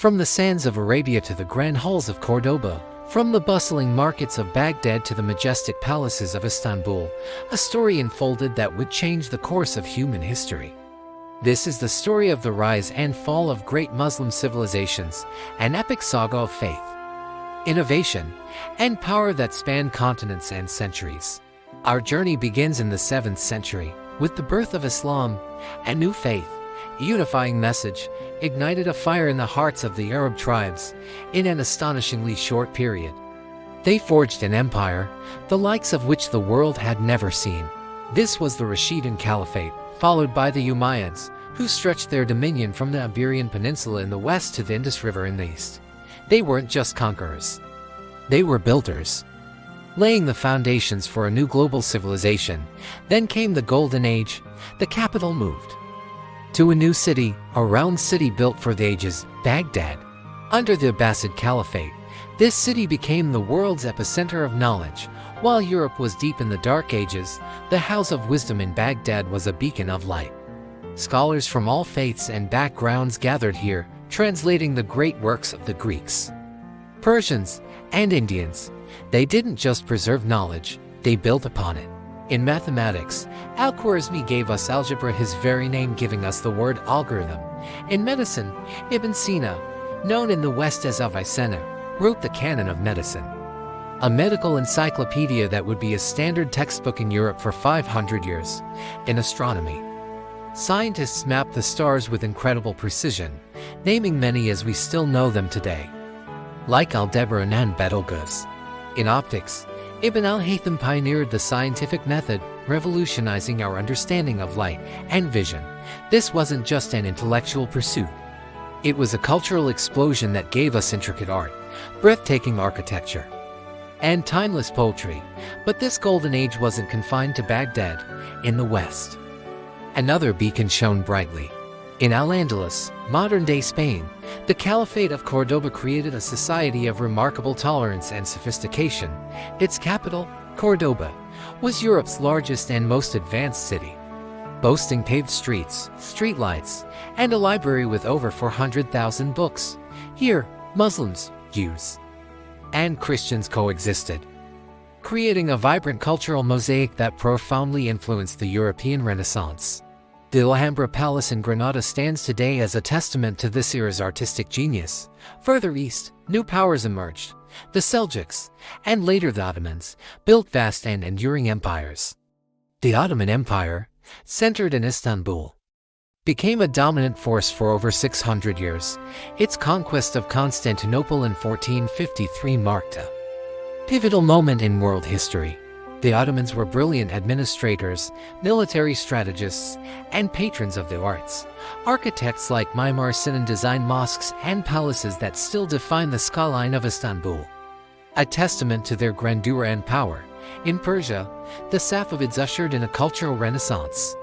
From the sands of Arabia to the grand halls of Cordoba, from the bustling markets of Baghdad to the majestic palaces of Istanbul, a story unfolded that would change the course of human history. This is the story of the rise and fall of great Muslim civilizations, an epic saga of faith, innovation, and power that spanned continents and centuries. Our journey begins in the 7th century, with the birth of Islam, a new faith, a unifying message, ignited a fire in the hearts of the Arab tribes in an astonishingly short period. They forged an empire, the likes of which the world had never seen. This was the Rashidun Caliphate, followed by the Umayyads, who stretched their dominion from the Iberian Peninsula in the west to the Indus River in the east. They weren't just conquerors. They were builders, laying the foundations for a new global civilization. Then came the Golden Age. The capital moved to a new city, a round city built for the ages, Baghdad. Under the Abbasid Caliphate, this city became the world's epicenter of knowledge. While Europe was deep in the Dark Ages, the House of Wisdom in Baghdad was a beacon of light. Scholars from all faiths and backgrounds gathered here, translating the great works of the Greeks, Persians, and Indians. They didn't just preserve knowledge, they built upon it. In mathematics, Al-Khwarizmi gave us algebra, his very name giving us the word algorithm. In medicine, Ibn Sina, known in the West as Avicenna, wrote the Canon of Medicine, a medical encyclopedia that would be a standard textbook in Europe for 500 years. In astronomy, scientists mapped the stars with incredible precision, naming many as we still know them today, like Aldebaran and Betelgeuse. In optics, Ibn al-Haytham pioneered the scientific method, revolutionizing our understanding of light and vision. This wasn't just an intellectual pursuit. It was a cultural explosion that gave us intricate art, breathtaking architecture, and timeless poetry. But this golden age wasn't confined to Baghdad. In the West, another beacon shone brightly. In Al-Andalus, modern-day Spain, the Caliphate of Cordoba created a society of remarkable tolerance and sophistication. Its capital, Cordoba, was Europe's largest and most advanced city, boasting paved streets, streetlights, and a library with over 400,000 books. Here, Muslims, Jews, and Christians coexisted, creating a vibrant cultural mosaic that profoundly influenced the European Renaissance. The Alhambra Palace in Granada stands today as a testament to this era's artistic genius. Further east, new powers emerged. The Seljuks, and later the Ottomans, built vast and enduring empires. The Ottoman Empire, centered in Istanbul, became a dominant force for over 600 years. Its conquest of Constantinople in 1453 marked a pivotal moment in world history. The Ottomans were brilliant administrators, military strategists, and patrons of the arts. Architects like Mimar Sinan designed mosques and palaces that still define the skyline of Istanbul, a testament to their grandeur and power. In Persia, the Safavids ushered in a cultural renaissance,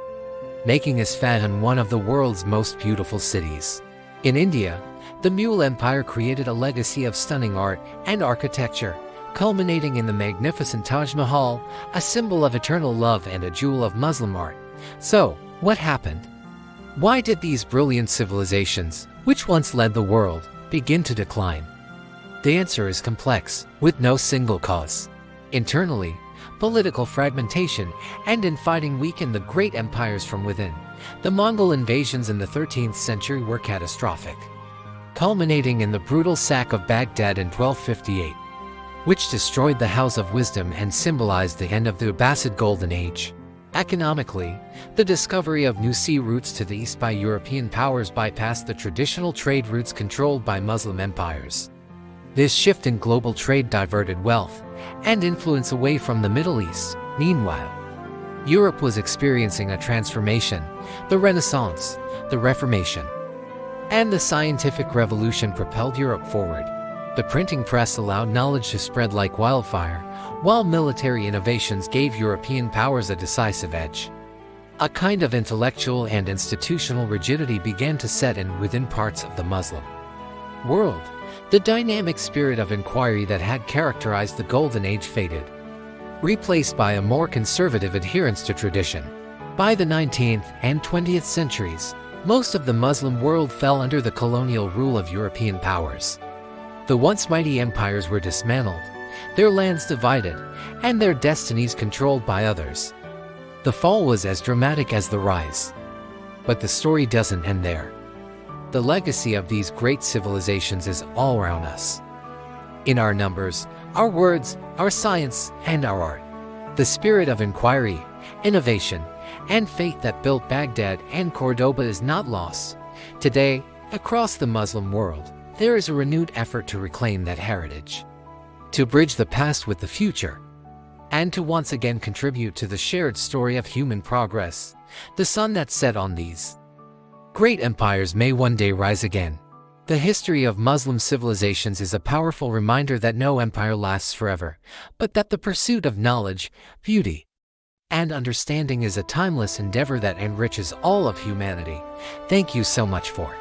making Isfahan one of the world's most beautiful cities. In India, the Mughal Empire created a legacy of stunning art and architecture, culminating in the magnificent Taj Mahal, a symbol of eternal love and a jewel of Muslim art. So, what happened? Why did these brilliant civilizations, which once led the world, begin to decline? The answer is complex, with no single cause. Internally, political fragmentation and infighting weakened the great empires from within. The Mongol invasions in the 13th century were catastrophic, culminating in the brutal sack of Baghdad in 1258. Which destroyed the House of Wisdom and symbolized the end of the Abbasid Golden Age. Economically, the discovery of new sea routes to the east by European powers bypassed the traditional trade routes controlled by Muslim empires. This shift in global trade diverted wealth and influence away from the Middle East. Meanwhile, Europe was experiencing a transformation. The Renaissance, the Reformation, and the scientific revolution propelled Europe forward. The printing press allowed knowledge to spread like wildfire, while military innovations gave European powers a decisive edge. A kind of intellectual and institutional rigidity began to set in within parts of the Muslim world. The dynamic spirit of inquiry that had characterized the Golden Age faded, replaced by a more conservative adherence to tradition. By the 19th and 20th centuries, Most of the Muslim world fell under the colonial rule of European powers. The once mighty empires were dismantled, their lands divided, and their destinies controlled by others. The fall was as dramatic as the rise. But the story doesn't end there. The legacy of these great civilizations is all around us. In our numbers, our words, our science, and our art. The spirit of inquiry, innovation, and faith that built Baghdad and Cordoba is not lost. Today, across the Muslim world, there is a renewed effort to reclaim that heritage, to bridge the past with the future, and to once again contribute to the shared story of human progress. The sun that set on these great empires may one day rise again. The history of Muslim civilizations is a powerful reminder that no empire lasts forever, but that the pursuit of knowledge, beauty, and understanding is a timeless endeavor that enriches all of humanity. Thank you so much for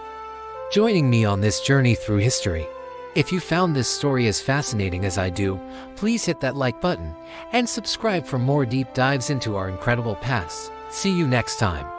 joining me on this journey through history. If you found this story as fascinating as I do, please hit that like button and subscribe for more deep dives into our incredible past. See you next time.